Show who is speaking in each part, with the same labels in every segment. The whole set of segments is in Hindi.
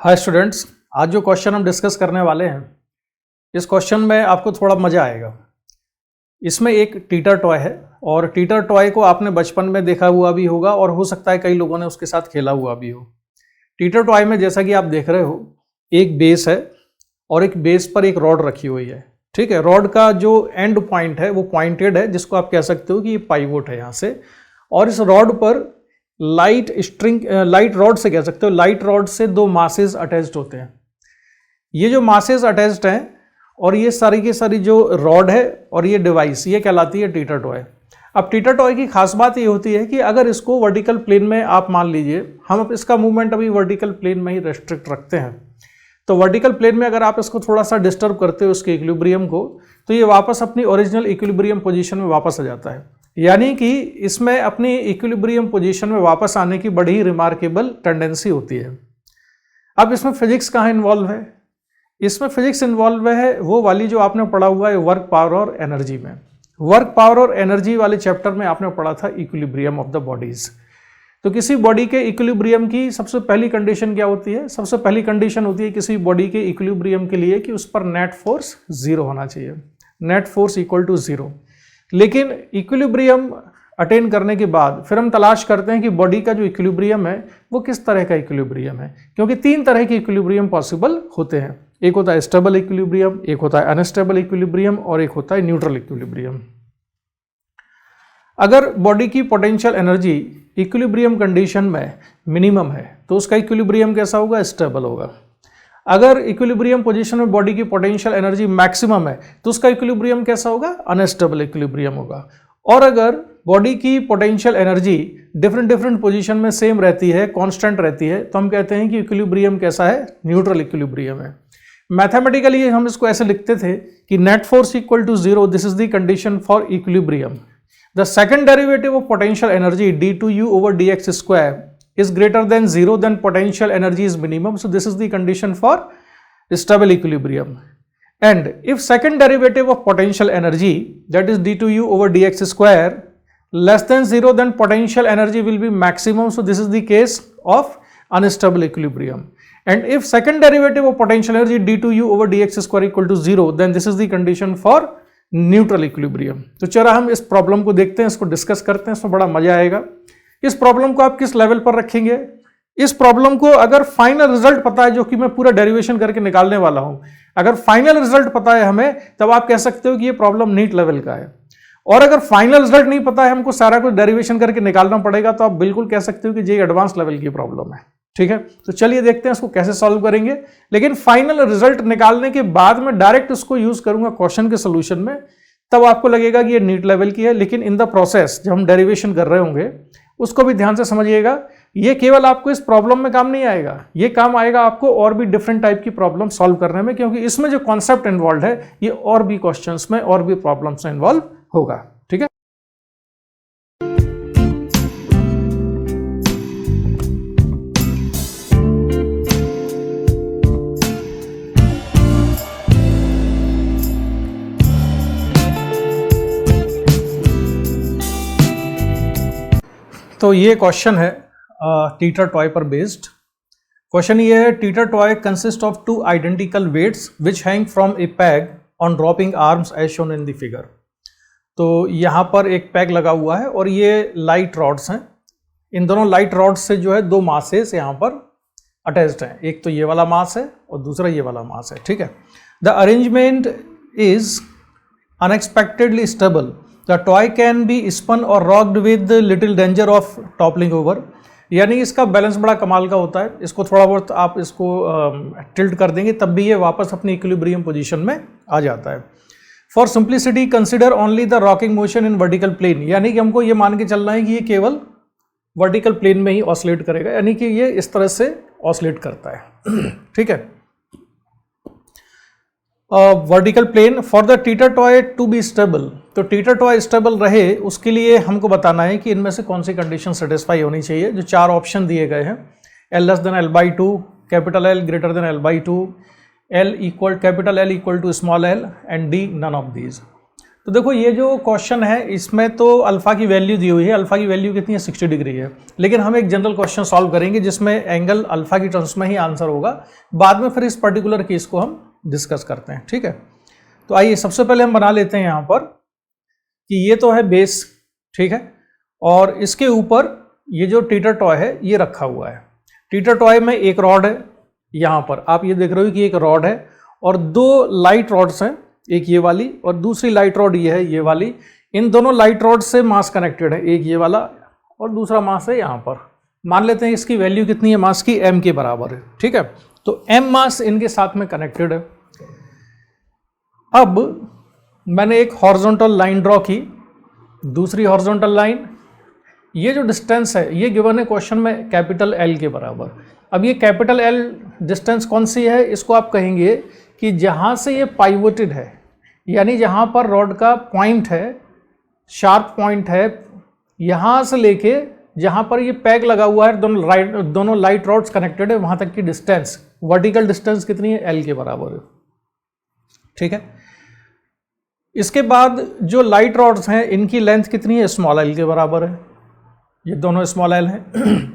Speaker 1: हाय स्टूडेंट्स, आज जो क्वेश्चन हम डिस्कस करने वाले हैं, इस क्वेश्चन में आपको थोड़ा मज़ा आएगा। इसमें एक टीटर टॉय है और टीटर टॉय को आपने बचपन में देखा हुआ भी होगा और हो सकता है कई लोगों ने उसके साथ खेला हुआ भी हो। टीटर टॉय में जैसा कि आप देख रहे हो, एक बेस है और एक बेस पर एक रॉड रखी हुई है। ठीक है, रॉड का जो एंड पॉइंट है वो पॉइंटेड है, जिसको आप कह सकते हो कि ये पाइवोट है यहाँ से। और इस रॉड पर लाइट रॉड से कह सकते हो, लाइट रॉड से दो मासेस अटैच्ड होते हैं। ये जो मासेस अटैच्ड हैं और ये सारी की सारी जो रॉड है और ये डिवाइस, ये कहलाती है टीटर टॉय। अब टीटर टॉय की खास बात ये होती है कि अगर इसको वर्टिकल प्लेन में आप मान लीजिए, हम अब इसका मूवमेंट अभी वर्टिकल प्लेन में ही रेस्ट्रिक्ट रखते हैं, तो वर्टिकल प्लेन में अगर आप इसको थोड़ा सा डिस्टर्ब करते हो इसके इक्विलिब्रियम को, तो ये वापस अपनी ओरिजिनल इक्विलिब्रियम पोजीशन में वापस आ जाता है। यानी कि इसमें अपनी इक्विलिब्रियम पोजीशन में वापस आने की बड़ी ही रिमार्केबल टेंडेंसी होती है। अब इसमें फिजिक्स कहाँ इन्वॉल्व है? इसमें फिजिक्स इन्वॉल्व है वो वाली जो आपने पढ़ा हुआ है वर्क, पावर और एनर्जी में। वर्क, पावर और एनर्जी वाले चैप्टर में आपने पढ़ा था इक्विलिब्रियम ऑफ द बॉडीज। तो किसी बॉडी के इक्विलिब्रियम की सबसे पहली कंडीशन क्या होती है? सबसे पहली कंडीशन होती है किसी बॉडी के इक्विलिब्रियम के लिए कि उस पर नेट फोर्स 0 होना चाहिए, नेट फोर्स इक्वल टू 0। लेकिन इक्विलिब्रियम अटेन करने के बाद फिर हम तलाश करते हैं कि बॉडी का जो इक्विलिब्रियम है वो किस तरह का इक्विलिब्रियम है, क्योंकि 3 तरह के इक्विलिब्रियम पॉसिबल होते हैं। एक होता है स्टेबल इक्विलिब्रियम, एक होता है अनस्टेबल इक्विलिब्रियम और एक होता है न्यूट्रल इक्विलिब्रियम। अगर बॉडी की पोटेंशियल एनर्जी इक्विलिब्रियम कंडीशन में मिनिमम है तो उसका इक्विलिब्रियम कैसा होगा? स्टेबल होगा। अगर इक्विलिब्रियम पोजीशन में बॉडी की पोटेंशियल एनर्जी मैक्सिमम है तो उसका इक्विलिब्रियम कैसा होगा? अनस्टेबल इक्विलिब्रियम होगा। और अगर बॉडी की पोटेंशियल एनर्जी डिफरेंट पोजीशन में सेम रहती है, कांस्टेंट रहती है, तो हम कहते हैं कि इक्विलिब्रियम कैसा है? न्यूट्रल इक्विलिब्रियम है। मैथमेटिकली हम इसको ऐसे लिखते थे कि net force equal to 0, this is the condition for equilibrium. The second derivative of potential energy d2u over dx square is greater than 0, then potential energy is minimum. So this is the condition for stable equilibrium. And if second derivative of potential energy, that is d2u over dx square, less than 0, then potential energy will be maximum. So this is the case of unstable equilibrium. And if second derivative of potential energy d2u over dx square equal to 0, then this is the condition for neutral equilibrium. तो चलो हम इस प्रॉब्लम को देखते हैं, इसको डिस्कस करते हैं, इसमें बड़ा मजा आएगा। इस प्रॉब्लम को आप किस लेवल पर रखेंगे? इस प्रॉब्लम को अगर फाइनल रिजल्ट पता है, जो कि मैं पूरा डेरिवेशन करके निकालने वाला हूं, अगर फाइनल रिजल्ट पता है हमें, तब आप कह सकते हो कि ये प्रॉब्लम नीट लेवल का है। और अगर फाइनल रिजल्ट नहीं पता है, हमको सारा कुछ डेरिवेशन करके निकालना पड़ेगा, तो आप बिल्कुल कह सकते हो कि ये एडवांस लेवल की प्रॉब्लम है। ठीक है, तो चलिए देखते हैं इसको कैसे सॉल्व करेंगे। लेकिन फाइनल रिजल्ट निकालने के बाद में डायरेक्ट उसको यूज करूंगा क्वेश्चन के सोल्यूशन में, तब आपको लगेगा कि ये नीट लेवल की है। लेकिन इन द प्रोसेस जब हम डेरिवेशन कर रहे होंगे, उसको भी ध्यान से समझिएगा। ये केवल आपको इस प्रॉब्लम में काम नहीं आएगा, ये काम आएगा आपको और भी डिफरेंट टाइप की प्रॉब्लम सॉल्व करने में, क्योंकि इसमें जो कॉन्सेप्ट इन्वॉल्व है ये और भी क्वेश्चंस में और भी प्रॉब्लम्स में इन्वॉल्व होगा। ठीक है, तो ये क्वेश्चन है टीटर टॉय पर बेस्ड। क्वेश्चन ये है, teeter toy consist of 2 identical weights which hang from a peg on dropping arms as shown in the figure. तो यहाँ पर एक पैग लगा हुआ है और ये लाइट रॉड्स हैं। इन दोनों लाइट रॉड्स से जो है 2 मासेस यहाँ पर अटैच्ड हैं, एक तो ये वाला मास है और दूसरा ये वाला मास है। ठीक है, the arrangement is unexpectedly stable, the toy can be spun or rocked with little danger of toppling over. यानी इसका बैलेंस बड़ा कमाल का होता है। इसको थोड़ा बहुत आप इसको टिल्ट कर देंगे तब भी ये वापस अपनी इक्विलिब्रियम पोजीशन में आ जाता है। For simplicity consider only the rocking motion in vertical plane. यानी कि हमको ये मान के चलना है कि ये केवल वर्टिकल प्लेन में ही ऑसिलेट करेगा, यानी कि ये इस तरह से ऑसिलेट करता है। ठीक है, vertical plane for the teeter toy to be stable. तो टीटर टॉय स्टेबल रहे उसके लिए हमको बताना है कि इनमें से कौन सी कंडीशन सेटिस्फाई होनी चाहिए। जो 4 ऑप्शन दिए गए हैं, L less than L/2, capital L greater than L/2, capital L equal to small l and D none of these. तो देखो ये जो क्वेश्चन है इसमें तो अल्फा की वैल्यू दी हुई है, अल्फा की वैल्यू कितनी है 60 डिग्री है, लेकिन हम एक जनरल क्वेश्चन सॉल्व करेंगे जिसमें एंगल अल्फा की टर्म्स में ही आंसर होगा, बाद में फिर इस पर्टिकुलर केस को हम डिस्कस करते हैं, ठीक है। तो आइए सबसे पहले हम बना लेते हैं यहाँ पर कि ये तो है बेस, ठीक है, और इसके ऊपर ये जो टीटर टॉय है ये रखा हुआ है। टीटर टॉय में एक रॉड है, यहाँ पर आप ये देख रहे हो कि एक रॉड है और दो लाइट रॉड्स हैं, एक ये वाली और दूसरी लाइट रॉड ये है, ये वाली। इन दोनों लाइट रॉड से मास कनेक्टेड है, एक ये वाला और दूसरा मास है यहाँ पर। मान लेते हैं इसकी वैल्यू कितनी है मास की, m के बराबर है, ठीक है। तो m मास इनके साथ में कनेक्टेड है। अब मैंने एक हॉरिजॉन्टल लाइन ड्रॉ की, दूसरी हॉरिजॉन्टल लाइन, ये जो डिस्टेंस है ये गिवन है क्वेश्चन में कैपिटल L के बराबर। अब ये कैपिटल L डिस्टेंस कौन सी है, इसको आप कहेंगे कि जहाँ से ये पाइवोटेड है, यानी जहाँ पर रॉड का पॉइंट है, शार्प पॉइंट है, यहाँ से लेके जहाँ पर ये पैक लगा हुआ है, दोनों लाइट रॉड्स कनेक्टेड है, वहाँ तक की डिस्टेंस, वर्टिकल डिस्टेंस कितनी है, L के बराबर है, ठीक है। इसके बाद जो लाइट रॉड्स हैं इनकी लेंथ कितनी है, स्मॉल l के बराबर है, ये दोनों स्मॉल l हैं।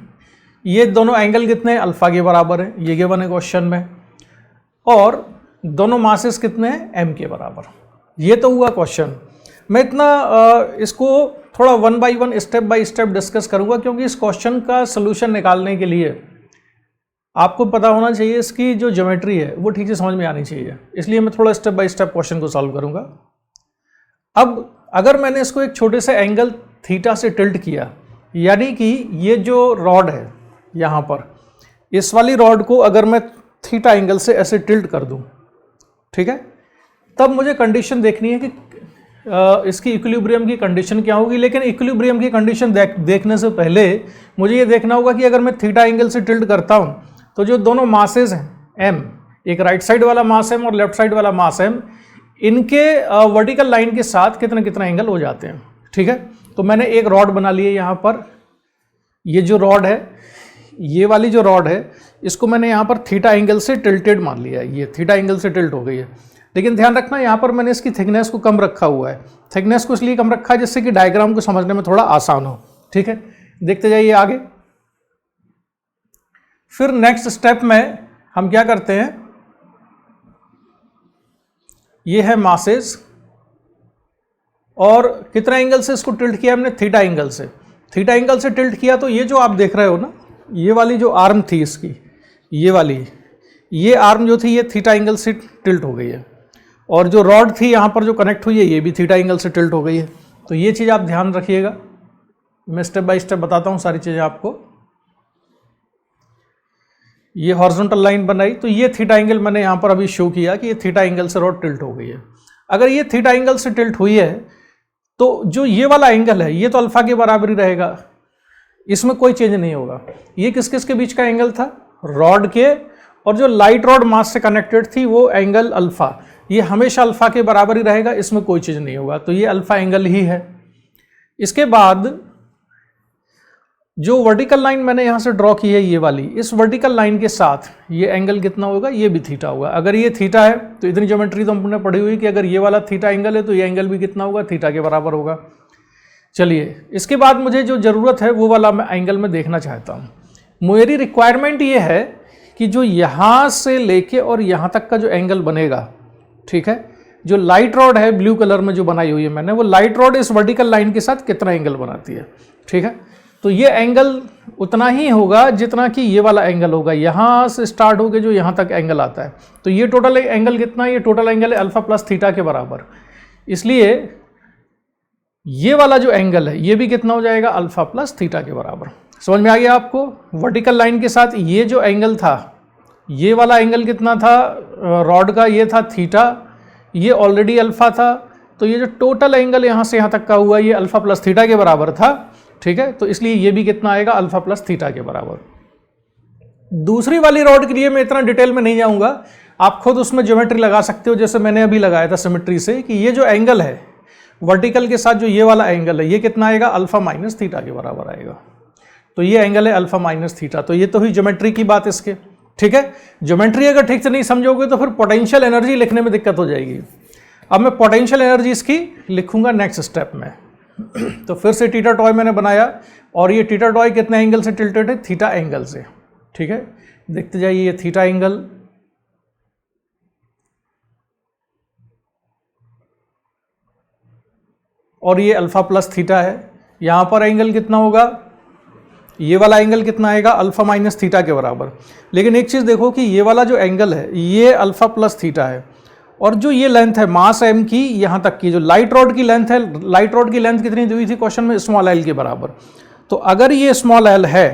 Speaker 1: ये दोनों एंगल कितने हैं, अल्फा के बराबर है, ये गिवन है क्वेश्चन में, और दोनों मासेस कितने हैं, m के बराबर। ये तो हुआ क्वेश्चन। मैं इतना इसको थोड़ा one by one step by step discuss करूंगा, क्योंकि इस क्वेश्चन का सोल्यूशन निकालने के लिए आपको पता होना चाहिए, इसकी जो ज्योमेट्री है वो ठीक से समझ में आनी चाहिए, इसलिए मैं थोड़ा स्टेप बाय स्टेप क्वेश्चन को सॉल्व करूंगा। अब अगर मैंने इसको एक छोटे से एंगल थीटा से टिल्ट किया, यानी कि ये जो रॉड है यहाँ पर, इस वाली रॉड को अगर मैं थीटा एंगल से ऐसे टिल्ट कर दूं, ठीक है, तब मुझे कंडीशन देखनी है कि इसकी इक्विलिब्रियम की कंडीशन क्या होगी। लेकिन इक्विलिब्रियम की कंडीशन देखने से पहले मुझे ये देखना होगा कि अगर मैं थीटा एंगल से टिल्ट करता हूँ तो जो दोनों मासेस हैं m, एक राइट साइड वाला मास m और लेफ्ट साइड वाला मास m, इनके वर्टिकल लाइन के साथ कितना कितना एंगल हो जाते हैं, ठीक है। तो मैंने एक रॉड बना ली है यहाँ पर, ये जो रॉड है, ये वाली जो रॉड है, इसको मैंने यहाँ पर थीटा एंगल से टिल्टेड मान लिया है, ये थीटा एंगल से टिल्ट हो गई है। लेकिन ध्यान रखना यहाँ पर मैंने इसकी थिकनेस को कम रखा हुआ है, थिकनेस को इसलिए कम रखा है जिससे कि डायग्राम को समझने में थोड़ा आसान हो, ठीक है। देखते जाइए आगे। फिर नेक्स्ट स्टेप में हम क्या करते हैं, ये है मासेस, और कितना एंगल से इसको टिल्ट किया हमने, थीटा एंगल से। थीटा एंगल से टिल्ट किया तो ये जो आप देख रहे हो ना, ये वाली जो आर्म थी इसकी, ये वाली, ये आर्म जो थी ये थीटा एंगल से टिल्ट हो गई है, और जो रॉड थी यहाँ पर जो कनेक्ट हुई है ये भी थीटा एंगल से टिल्ट हो गई है। तो ये चीज़ आप ध्यान रखिएगा, मैं स्टेप बाय स्टेप बताता हूँ सारी चीज़ें आपको। ये हॉरिजॉन्टल लाइन बनाई, तो ये थीटा एंगल मैंने यहाँ पर अभी शो किया कि ये थीटा एंगल से रॉड टिल्ट हो गई है। अगर ये थीटा एंगल से टिल्ट हुई है तो जो ये वाला एंगल है ये तो अल्फा के बराबर ही रहेगा, इसमें कोई चेंज नहीं होगा। ये किस किस के बीच का एंगल था, रॉड के, और जो लाइट रॉड मास से कनेक्टेड थी वो एंगल अल्फा, ये हमेशा अल्फा के बराबर ही रहेगा, इसमें कोई चीज़ नहीं होगा। तो ये अल्फा एंगल ही है। इसके बाद जो वर्टिकल लाइन मैंने यहाँ से ड्रॉ की है ये वाली, इस वर्टिकल लाइन के साथ ये एंगल कितना होगा, ये भी थीटा होगा। अगर ये थीटा है तो इतनी ज्योमेट्री तो हमने पढ़ी हुई कि अगर ये वाला थीटा एंगल है तो ये एंगल भी कितना होगा, थीटा के बराबर होगा। चलिए, इसके बाद मुझे जो ज़रूरत है वो वाला मैं एंगल में देखना चाहता हूँ। मेरी रिक्वायरमेंट ये है कि जो यहाँ से लेके और यहाँ तक का जो एंगल बनेगा, ठीक है, जो लाइट रॉड है ब्लू कलर में जो बनाई हुई है मैंने, वो लाइट रॉड इस वर्टिकल लाइन के साथ कितना एंगल बनाती है, ठीक है। तो ये एंगल उतना ही होगा जितना कि ये वाला एंगल होगा, यहाँ से स्टार्ट होकर जो यहाँ तक एंगल आता है। तो ये टोटल एंगल कितना है, ये टोटल एंगल है अल्फा प्लस थीटा के बराबर। इसलिए ये वाला जो एंगल है ये भी कितना हो जाएगा, अल्फा प्लस थीटा के बराबर। समझ में आ गया आपको। वर्टिकल लाइन के साथ ये जो एंगल था, ये वाला एंगल कितना था रॉड का, ये था थीटा, ये ऑलरेडी अल्फा था। तो ये जो टोटल एंगल यहाँ से यहाँ तक का हुआ ये अल्फा प्लस थीटा के बराबर था, ठीक है। तो इसलिए ये भी कितना आएगा, अल्फा प्लस थीटा के बराबर। दूसरी वाली रॉड के लिए मैं इतना डिटेल में नहीं जाऊंगा, आप खुद उसमें ज्योमेट्री लगा सकते हो, जैसे मैंने अभी लगाया था सिमेट्री से, कि ये जो एंगल है वर्टिकल के साथ जो ये वाला एंगल है ये कितना आएगा, अल्फा माइनस थीटा के बराबर आएगा। तो ये एंगल है अल्फा माइनस थीटा। तो ये तो हुई ज्योमेट्री की बात इसके, ठीक है। ज्योमेट्री अगर ठीक से नहीं समझोगे तो फिर पोटेंशियल एनर्जी लिखने में दिक्कत हो जाएगी। अब मैं पोटेंशियल एनर्जी इसकी लिखूंगा नेक्स्ट स्टेप में। तो फिर से थीटा टॉय मैंने बनाया और ये थीटा टॉय कितने एंगल से टिल्टेड है, थीटा एंगल से, ठीक है। देखते जाइए, ये थीटा एंगल, और ये अल्फा प्लस थीटा है। यहां पर एंगल कितना होगा, ये वाला एंगल कितना आएगा, अल्फा माइनस थीटा के बराबर। लेकिन एक चीज देखो कि ये वाला जो एंगल है ये अल्फा प्लस थीटा है, और जो ये लेंथ है मास m की यहां तक की जो लाइट रॉड की लेंथ है, लाइट रॉड की लेंथ कितनी दी हुई थी क्वेश्चन में, स्मॉल l के बराबर। तो अगर ये स्मॉल l है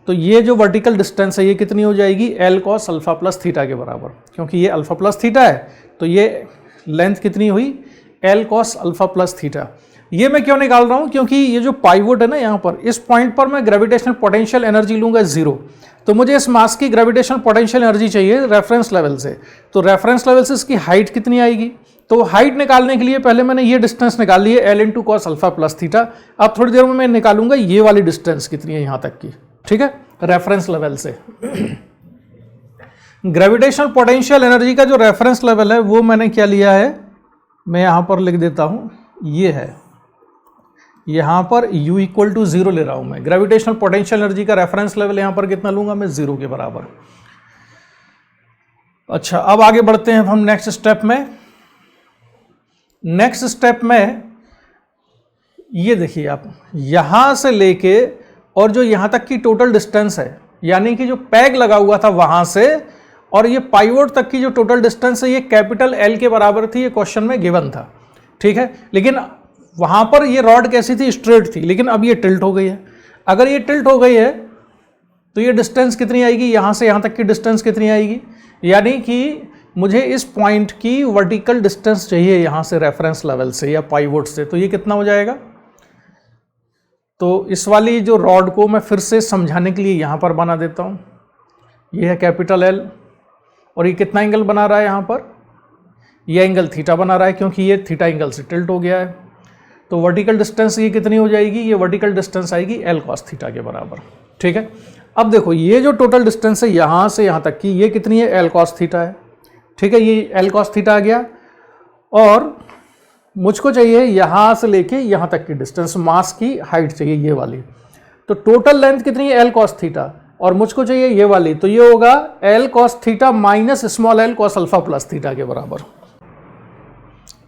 Speaker 1: तो ये जो वर्टिकल डिस्टेंस है ये कितनी हो जाएगी, l cos alpha plus theta के बराबर। क्योंकि ये अल्फा प्लस थीटा है तो ये लेंथ कितनी हुई, l cos alpha plus theta. ये मैं क्यों निकाल रहा हूं, क्योंकि ये जो पाइवोट है ना यहाँ पर, इस पॉइंट पर मैं ग्रेविटेशनल पोटेंशियल एनर्जी लूंगा 0, तो मुझे इस मास की ग्रेविटेशनल पोटेंशियल एनर्जी चाहिए रेफरेंस लेवल से। तो रेफरेंस लेवल से इसकी हाइट कितनी आएगी, तो हाइट निकालने के लिए पहले मैंने ये डिस्टेंस निकाल ली है, l into cos alpha plus theta. अब थोड़ी देर में मैं निकालूंगा ये वाली डिस्टेंस कितनी है यहाँ तक की, ठीक है, रेफरेंस लेवल से। ग्रेविटेशनल पोटेंशियल एनर्जी का जो रेफरेंस लेवल है वो मैंने क्या लिया है, मैं यहाँ पर लिख देता हूँ, ये है, यहाँ पर u इक्वल टू 0 ले रहा हूँ मैं। ग्रेविटेशनल पोटेंशियल एनर्जी का रेफरेंस लेवल यहाँ पर कितना लूंगा मैं, 0 के बराबर। अच्छा, अब आगे बढ़ते हैं हम नेक्स्ट स्टेप में। नेक्स्ट स्टेप में ये देखिए आप, यहां से लेके और जो यहां तक की टोटल डिस्टेंस है, यानी कि जो पैग लगा हुआ था वहां से और ये पाइवोट तक की जो टोटल डिस्टेंस है ये कैपिटल L के बराबर थी, ये क्वेश्चन में गिवन था, ठीक है। लेकिन वहां पर ये रॉड कैसी थी, स्ट्रेट थी, लेकिन अब ये टिल्ट हो गई है। अगर ये टिल्ट हो गई है तो ये डिस्टेंस कितनी आएगी, यहां से यहां तक की डिस्टेंस कितनी आएगी, यानी कि मुझे इस पॉइंट की वर्टिकल डिस्टेंस चाहिए यहां से रेफरेंस लेवल से या पाइवोट से। तो ये कितना हो जाएगा, तो इस वाली जो रॉड को मैं फिर से समझाने के लिए यहां पर बना देता हूं। ये है कैपिटल L और ये कितना एंगल बना रहा है यहाँ पर, ये एंगल थीटा बना रहा है क्योंकि ये थीटा एंगल से टिल्ट हो गया है। तो वर्टिकल डिस्टेंस ये कितनी हो जाएगी, ये वर्टिकल डिस्टेंस आएगी L cos थीटा के बराबर, ठीक है। अब देखो ये जो टोटल डिस्टेंस है यहाँ से यहाँ तक की ये कितनी है, L cos थीटा है, ठीक है। ये L cos थीटा आ गया और मुझको चाहिए यहाँ से लेके यहाँ तक की डिस्टेंस, मास की हाइट चाहिए ये वाली। तो टोटल लेंथ कितनी है, L cos थीटा, और मुझको चाहिए ये वाली, तो ये होगा L cos theta minus small l cos alpha plus theta के बराबर।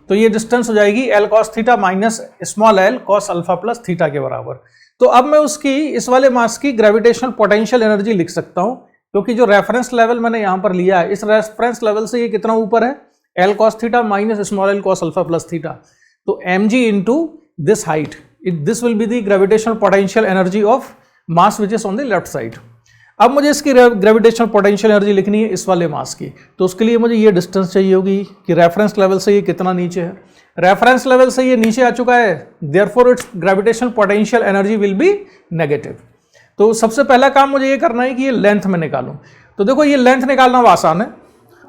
Speaker 1: तो ये डिस्टेंस हो जाएगी L cos theta minus small l cos alpha plus theta के बराबर। तो अब मैं उसकी इस वाले मास की ग्रेविटेशनल पोटेंशियल एनर्जी लिख सकता हूं, क्योंकि जो रेफरेंस लेवल मैंने यहां पर लिया है इस रेफरेंस लेवल से ये कितना ऊपर है, L cos theta minus small l cos alpha plus theta. तो mg into this height, this will be the gravitational potential energy of mass which is on the left side. अब मुझे इसकी ग्रेविटेशनल पोटेंशियल एनर्जी लिखनी है इस वाले मास की, तो उसके लिए मुझे ये डिस्टेंस चाहिए होगी कि रेफरेंस लेवल से ये कितना नीचे है। रेफरेंस लेवल से ये नीचे आ चुका है, therefore it's gravitational potential energy will B negative. तो सबसे पहला काम मुझे ये करना है कि ये लेंथ में निकालूं। तो देखो ये लेंथ निकालना आसान है,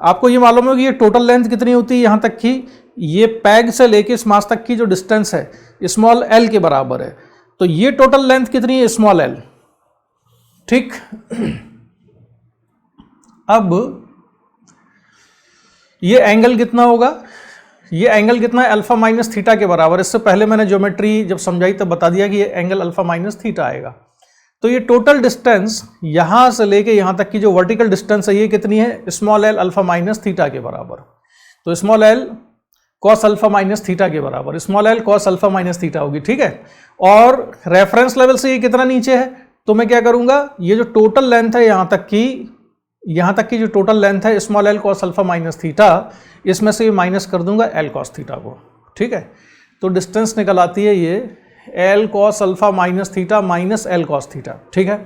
Speaker 1: आपको ये मालूम है कि ये टोटल लेंथ कितनी होती है यहाँ तक की, ये पैग से लेके इस मास तक की जो डिस्टेंस है स्मॉल l के बराबर है। तो ये टोटल लेंथ कितनी है, स्मॉल l, ठीक। अब ये एंगल कितना होगा, ये एंगल कितना है, अल्फा माइनस थीटा के बराबर। इससे पहले मैंने ज्योमेट्री जब समझाई तब बता दिया कि ये एंगल अल्फा माइनस थीटा आएगा। तो ये टोटल डिस्टेंस यहां से लेके यहां तक की जो वर्टिकल डिस्टेंस है ये कितनी है, small l alpha minus theta के बराबर। तो small l cos alpha minus theta के बराबर, small l cos alpha minus theta होगी, ठीक है। और रेफरेंस लेवल से ये कितना नीचे है, तो मैं क्या करूंगा, ये जो टोटल लेंथ है यहां तक की जो टोटल लेंथ है small l cos alpha minus theta, इसमें से ये माइनस कर दूंगा l cos थीटा को, ठीक है। तो डिस्टेंस निकल आती है ये l cos alpha minus theta minus l cos theta, ठीक है।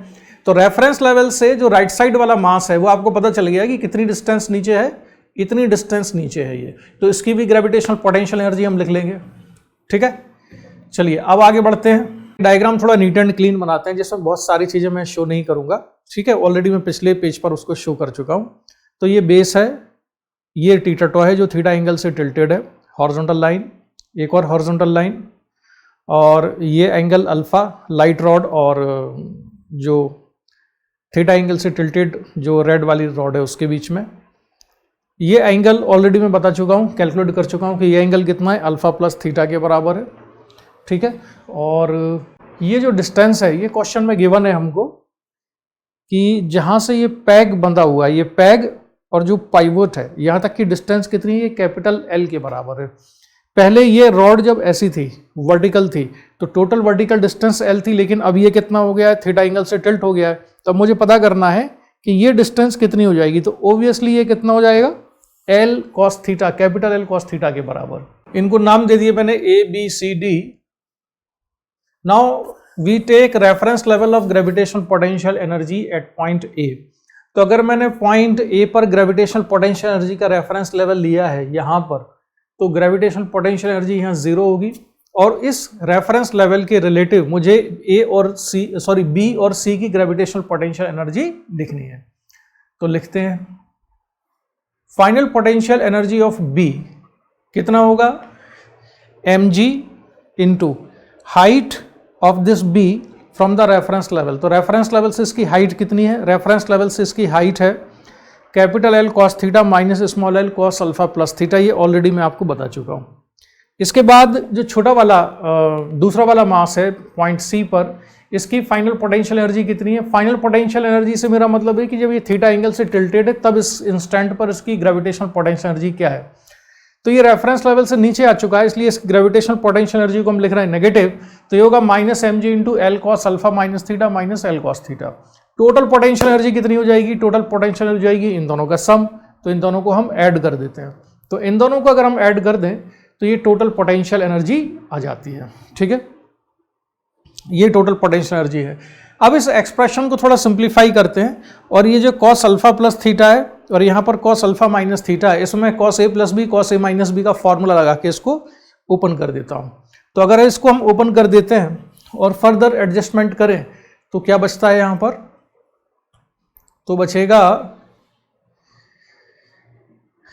Speaker 1: तो रेफरेंस लेवल से जो राइट साइड वाला मास है वो आपको पता चल गया कि कितनी डिस्टेंस नीचे है, इतनी डिस्टेंस नीचे है ये। तो इसकी भी ग्रेविटेशनल पोटेंशियल एनर्जी हम लिख लेंगे, ठीक है। चलिए अब आगे बढ़ते हैं, डायग्राम थोड़ा नीट एंड क्लीन बनाते हैं जिसमें बहुत सारी चीजें मैं शो नहीं करूंगा, ठीक है। ऑलरेडी मैं पिछले पेज पर उसको शो कर चुका हूं। तो ये बेस है, ये थीटा टॉ है जो थीटा एंगल से टिल्टेड है, हॉरिजॉन्टल लाइन, एक और हॉरिजॉन्टल लाइन, और ये एंगल अल्फा लाइट रॉड, और जो थीटा एंगल से टिल्टेड जो रेड वाली रॉड है उसके बीच में, ये एंगल ऑलरेडी मैं बता चुका हूँ, कैलकुलेट कर चुका हूँ कि ये एंगल कितना है, अल्फा प्लस थीटा के बराबर है, ठीक है। और ये जो डिस्टेंस है, ये क्वेश्चन में गिवन है हमको कि जहाँ से ये पैग बंधा हुआ है, ये पैग और जो पाइवोट है यहाँ तक की डिस्टेंस कितनी है, ये कैपिटल एल के बराबर है। पहले ये रॉड जब ऐसी थी, वर्टिकल थी, तो टोटल वर्टिकल डिस्टेंस एल थी, लेकिन अब ये कितना हो गया है, थीटा एंगल से टिल्ट हो गया है। तो अब मुझे पता करना है कि ये डिस्टेंस कितनी हो जाएगी, तो ऑब्वियसली ये कितना हो जाएगा, L cos theta, capital L cos theta के बराबर। इनको नाम दे दिए मैंने A B C D. Now we take reference level of gravitational potential energy at point A. तो अगर मैंने पॉइंट ए पर ग्रेविटेशनल पोटेंशियल एनर्जी का रेफरेंस लेवल लिया है यहाँ पर, तो ग्रेविटेशनल पोटेंशियल एनर्जी यहाँ 0 होगी, और इस रेफरेंस लेवल के रिलेटिव मुझे बी और सी की ग्रेविटेशनल पोटेंशियल एनर्जी लिखनी है। तो लिखते हैं, final potential energy of B कितना होगा, mg into height of this B from the reference level. तो रेफरेंस लेवल से इसकी हाइट कितनी है, रेफरेंस लेवल से इसकी हाइट है capital L cos theta minus small L cos alpha plus theta. ये ऑलरेडी मैं आपको बता चुका हूँ। इसके बाद जो छोटा वाला दूसरा वाला मास है पॉइंट सी पर, इसकी फाइनल पोटेंशियल एनर्जी कितनी है। फाइनल पोटेंशियल एनर्जी से मेरा मतलब है कि जब ये थीटा एंगल से टिल्टेड है तब इस इंस्टेंट पर इसकी ग्रेविटेशनल पोटेंशियल एनर्जी क्या है। तो ये रेफरेंस लेवल से नीचे आ चुका है, इसलिए इस ग्रेविटेशनल पोटेंशियल एनर्जी को हम लिख रहे हैं नेगेटिव। तो ये होगा minus M G into L cos alpha minus theta minus L cos theta. Total potential energy कितनी हो जाएगी, टोटल पोटेंशियल एनर्जी जाएगी इन दोनों का सम। तो इन दोनों को हम ऐड कर देते हैं। तो इन दोनों को अगर हम ऐड कर दें तो ये टोटल पोटेंशियल एनर्जी आ जाती है, ठीक है। ये टोटल पोटेंशियल एनर्जी है। अब इस एक्सप्रेशन को थोड़ा सिंप्लीफाई करते हैं, और ये जो कॉस अल्फा प्लस थीटा है और यहाँ पर कॉस अल्फा माइनस थीटा है, इसमें cos A plus B cos A minus B का फॉर्मूला लगा के इसको ओपन कर देता हूँ। तो अगर इसको हम ओपन कर देते हैं और फर्दर एडजस्टमेंट करें तो क्या बचता है यहाँ पर, तो बचेगा,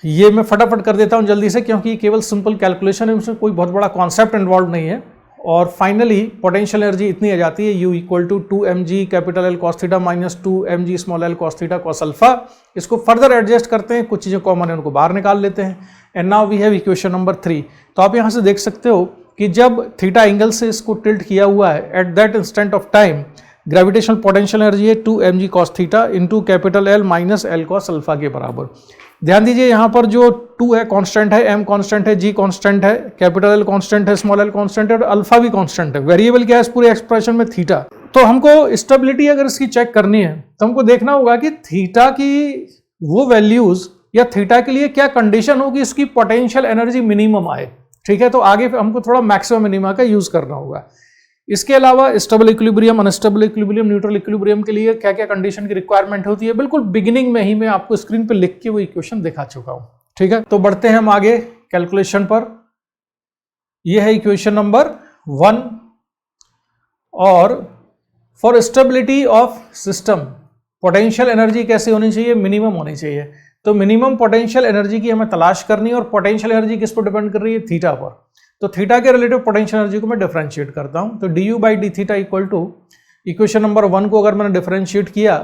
Speaker 1: ये मैं फटाफट कर देता हूँ जल्दी से क्योंकि केवल सिंपल कैलकुलेशन है, उसमें कोई बहुत बड़ा कॉन्सेप्ट इन्वॉल्व नहीं है। और फाइनली पोटेंशियल एनर्जी इतनी आ जाती है, U equal to 2mg capital L cos theta minus 2mg small L cos theta cos alpha. इसको फर्दर एडजस्ट करते हैं, कुछ चीज़ें कॉमन है उनको बाहर निकाल लेते हैं। And now we have equation number 3। तो आप यहाँ से देख सकते हो कि जब थीटा एंगल से इसको टिल्ट किया हुआ है, at that instant of time gravitational potential energy है 2mg cos theta into capital L minus L cos alpha के बराबर। ध्यान दीजिए यहाँ पर जो 2 है कांस्टेंट है, m कांस्टेंट है, g कांस्टेंट है, कैपिटल एल कांस्टेंट है, स्मॉल एल कांस्टेंट है और अल्फा भी कांस्टेंट है। वेरिएबल क्या है इस पूरे एक्सप्रेशन में, थीटा। तो हमको स्टेबिलिटी अगर इसकी चेक करनी है तो हमको देखना होगा कि थीटा की वो वैल्यूज या थीटा के लिए क्या कंडीशन होगी इसकी पोटेंशियल एनर्जी मिनिमम आए, ठीक है। तो आगे हमको थोड़ा मैक्सिमम मिनिमा का यूज करना होगा। इसके अलावा stable equilibrium, unstable equilibrium, neutral equilibrium के लिए क्या क्या कंडीशन की रिक्वायरमेंट होती है, बिल्कुल बिगिनिंग में ही मैं आपको स्क्रीन पे लिख के वो इक्वेशन दिखा चुका हूं, ठीक है। तो बढ़ते हैं हम आगे कैलकुलेशन पर। यह है इक्वेशन नंबर 1। और for stability of system potential energy कैसे होनी चाहिए, मिनिमम होनी चाहिए। तो मिनिमम पोटेंशियल एनर्जी की हमें तलाश करनी है, और पोटेंशियल एनर्जी किस पर डिपेंड कर रही है, थीटा पर। तो थीटा के रिलेटिव पोटेंशियल एनर्जी को मैं डिफरेंशिएट करता हूं। तो du by D theta equal to equation number 1 को अगर मैंने डिफरेंशिएट किया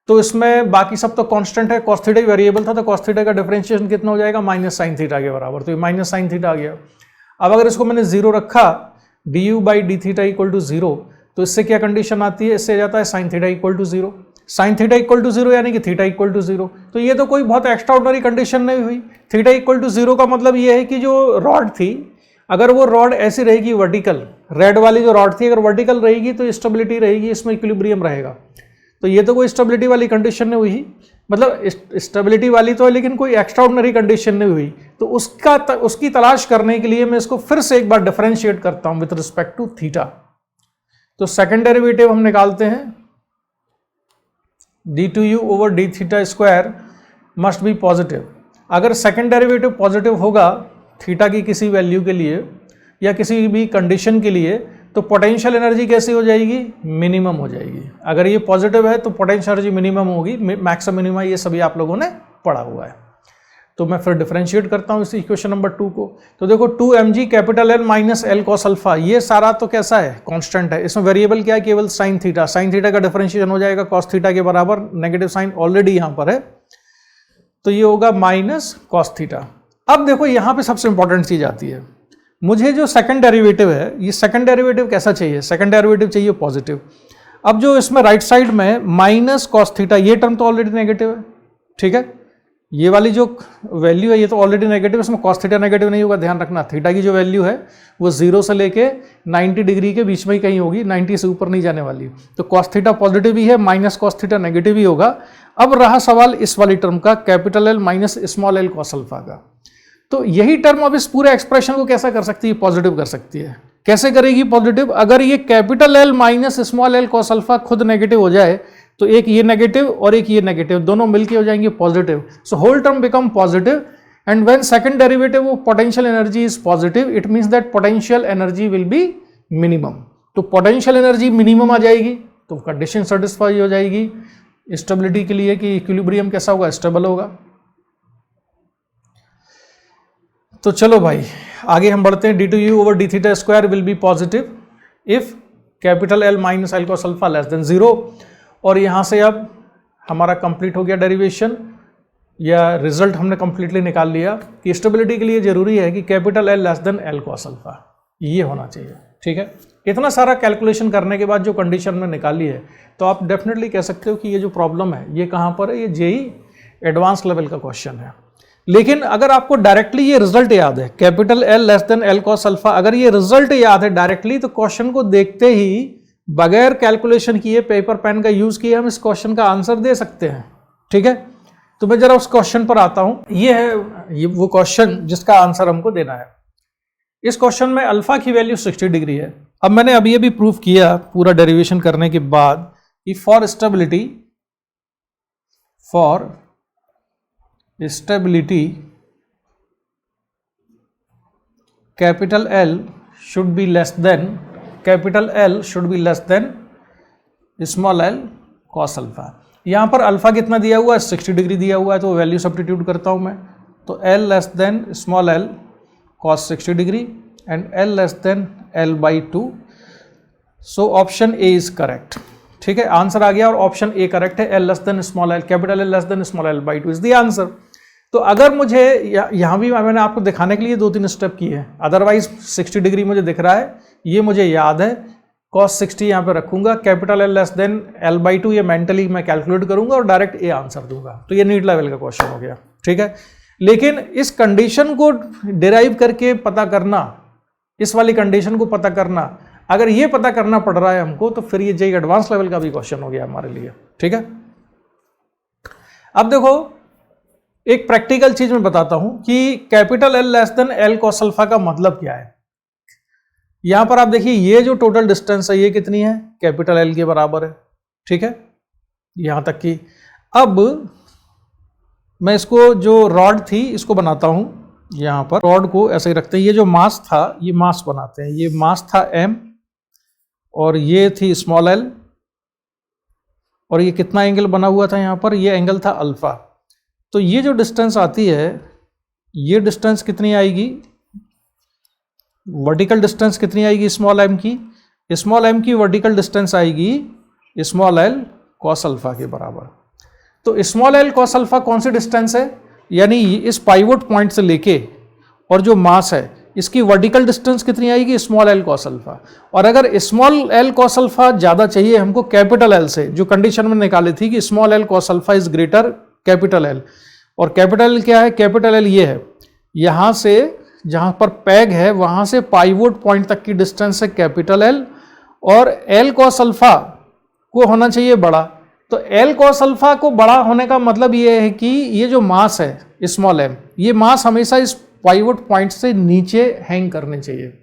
Speaker 1: तो इसमें बाकी सब तो कांस्टेंट है, cos थीटा वेरिएबल था, तो cos थीटा का डिफरेंशिएशन कितना हो जाएगा, माइनस साइन थीटा के बराबर। तो ये माइनस साइन थीटा आ गया। अब अगर इसको मैंने 0 रखा, du by D theta equal to 0, तो इससे क्या कंडीशन आती है, इससे आ जाता है sine theta equal to 0। Sine theta equal to 0 यानी कि थीटा इक्वल टू 0। तो ये तो कोई बहुत एक्स्ट्रा ऑर्डिनरी कंडीशन नहीं हुई। थीटा इक्वल टू 0 का मतलब ये है कि जो रॉड थी, अगर वो रॉड ऐसी रहेगी वर्टिकल, रेड वाली जो रॉड थी अगर वर्टिकल रहेगी तो स्टेबिलिटी रहेगी, इसमें इक्विलिब्रियम रहेगा। तो ये तो कोई स्टेबिलिटी वाली कंडीशन नहीं हुई, मतलब स्टेबिलिटी वाली तो है लेकिन कोई एक्स्ट्राऑर्डिनरी कंडीशन नहीं हुई। तो उसकी तलाश करने के लिए मैं इसको फिर से एक बार डिफरेंशिएट करता हूं विद रिस्पेक्ट टू थीटा। तो सेकंड डेरिवेटिव हम निकालते हैं, d2u over D theta square must be positive. अगर सेकंड डेरिवेटिव पॉजिटिव होगा थीटा की किसी वैल्यू के लिए या किसी भी कंडीशन के लिए, तो पोटेंशियल एनर्जी कैसी हो जाएगी, मिनिमम हो जाएगी। अगर ये पॉजिटिव है तो पोटेंशियल एनर्जी मिनिमम होगी, मैक्सिमम मिनिमा, ये सभी आप लोगों ने पढ़ा हुआ है। तो मैं फिर डिफरेंशिएट करता हूँ इस इक्वेशन नंबर 2 को। तो देखो 2mg capital L minus L cos alpha, ये सारा तो कैसा है, कांस्टेंट है। इसमें वेरिएबल क्या है, केवल साइन थीटा। साइन थीटा का डिफरेंशिएशन हो जाएगा कॉस थीटा के बराबर, नेगेटिव साइन ऑलरेडी यहाँ पर है। तो ये होगा माइनस कॉस थीटा। अब देखो यहाँ पे सबसे इंपॉर्टेंट चीज आती है, मुझे जो सेकंड डेरिवेटिव है, ये सेकंड डेरिवेटिव कैसा चाहिए, सेकंड डेरिवेटिव चाहिए पॉजिटिव। अब जो इसमें राइट साइड में माइनस कॉस थीटा, ये टर्म तो ऑलरेडी नेगेटिव है, ठीक है, ये वाली जो वैल्यू है ये तो ऑलरेडी नेगेटिव, इसमें कॉस थीटा नेगेटिव नहीं होगा, ध्यान रखना। थीटा की जो वैल्यू है वो 0 से लेके 90 डिग्री के बीच में ही कहीं होगी, 90 से ऊपर नहीं जाने वाली। तो कॉस थीटा पॉजिटिव ही है, माइनस कॉस थीटा नेगेटिव ही होगा। अब रहा सवाल इस वाली टर्म का, capital L minus small L cos alpha का। तो यही टर्म अब इस पूरे एक्सप्रेशन को कैसा कर सकती है, पॉजिटिव कर सकती है। कैसे करेगी पॉजिटिव, अगर ये capital L minus small L cos alpha खुद नेगेटिव हो जाए तो एक ये नेगेटिव और एक ये नेगेटिव दोनों मिलके हो जाएंगे positive. So whole term become positive and when second derivative of potential energy is positive it means that potential energy will be minimum. तो पोटेंशियल एनर्जी मिनिमम आ जाएगी तो कंडीशन सेटिस्फाई हो जाएगी स्टेबिलिटी के लिए कि इक्विलिब्रियम कैसा होगा, स्टेबल होगा। तो चलो भाई आगे हम बढ़ते हैं। d2u over d theta square will be positive if capital L minus L cos alpha less than 0। और यहाँ से अब हमारा कंप्लीट हो गया डेरिवेशन या रिजल्ट हमने कंप्लीटली निकाल लिया कि स्टेबिलिटी के लिए जरूरी है कि capital L less then L cos alpha ये होना चाहिए, ठीक है। इतना सारा कैलकुलेशन करने के बाद जो कंडीशन में निकाली है तो आप डेफिनेटली कह सकते हो कि ये जो प्रॉब्लम है ये कहाँ पर है, ये जेई एडवांस लेवल का क्वेश्चन है। लेकिन अगर आपको डायरेक्टली ये रिजल्ट याद है capital L less than L cos alpha, अगर ये रिजल्ट याद है डायरेक्टली तो क्वेश्चन को देखते ही बगैर कैलकुलेशन किए पेपर पेन का यूज किए हम इस क्वेश्चन का आंसर दे सकते हैं, ठीक है। तो मैं जरा उस क्वेश्चन पर आता हूं। ये है ये वो क्वेश्चन जिसका आंसर हमको देना है। इस क्वेश्चन में अल्फा की वैल्यू 60 डिग्री है। अब मैंने अभी ये भी प्रूव किया पूरा डेरिवेशन करने के बाद कि for stability capital L should be less than small l cos alpha. यहाँ पर अल्फा कितना दिया हुआ है, 60 डिग्री दिया हुआ है, तो वैल्यू सब्स्टिट्यूट करता हूँ मैं। तो L less then small l cos 60 degree and L less than l/2। So option A is correct, ठीक है। आंसर आ गया और ऑप्शन ए करेक्ट है। L less then small l, capital L less then small l/2 is the answer. तो अगर मुझे यहाँ भी मैंने आपको दिखाने के लिए 2-3 स्टेप किए हैं, अदरवाइज 60 डिग्री मुझे दिख रहा है, ये मुझे याद है, cos 60 यहाँ पे रखूंगा, capital L less than l/2 ये मेंटली मैं कैलकुलेट करूंगा और डायरेक्ट ए आंसर दूंगा। तो ये नीट लेवल का क्वेश्चन हो गया, ठीक है। लेकिन इस कंडीशन को डिराइव करके पता करना, इस वाली कंडीशन को पता करना, अगर ये पता करना पड़ रहा है हमको तो फिर ये जेईई एडवांस लेवल का भी क्वेश्चन हो गया हमारे लिए, ठीक है। अब देखो एक प्रैक्टिकल चीज मैं बताता हूं कि capital L less then L cos alpha का मतलब क्या है। यहां पर आप देखिए ये जो टोटल डिस्टेंस है ये कितनी है, कैपिटल L के बराबर है, ठीक है, यहां तक की। अब मैं इसको जो रॉड थी इसको बनाता हूं, यहां पर रॉड को ऐसे ही रखते हैं, ये जो मास था ये मास बनाते हैं, ये मास था m और ये थी स्मॉल l और ये कितना एंगल बना हुआ था यहां पर, ये एंगल था अल्फा। तो ये जो डिस्टेंस आती है ये डिस्टेंस कितनी आएगी, वर्टिकल डिस्टेंस कितनी आएगी स्मॉल m की, स्मॉल m की वर्टिकल डिस्टेंस आएगी स्मॉल l कॉस अल्फा के बराबर। तो स्मॉल l कॉस अल्फा कौन सी डिस्टेंस है, यानी इस पाइवोट पॉइंट से लेके और जो मास है इसकी वर्टिकल डिस्टेंस कितनी आएगी स्मॉल l कॉस अल्फा। और अगर स्मॉल l कॉस अल्फा ज्यादा चाहिए हमको कैपिटल L से, जो कंडीशन में निकाली थी कि small l cos alpha is greater capital L, और कैपिटल L क्या है, कैपिटल L ये है, यहां से जहां पर पैग है वहां से पाइवोट पॉइंट तक की डिस्टेंस है कैपिटल L, और L कॉस अल्फा को होना चाहिए बड़ा। तो L कॉस अल्फा को बड़ा होने का मतलब ये है कि ये जो मास है स्मॉल m, ये मास हमेशा इस पाइवोट पॉइंट से नीचे हैंग करने चाहिए।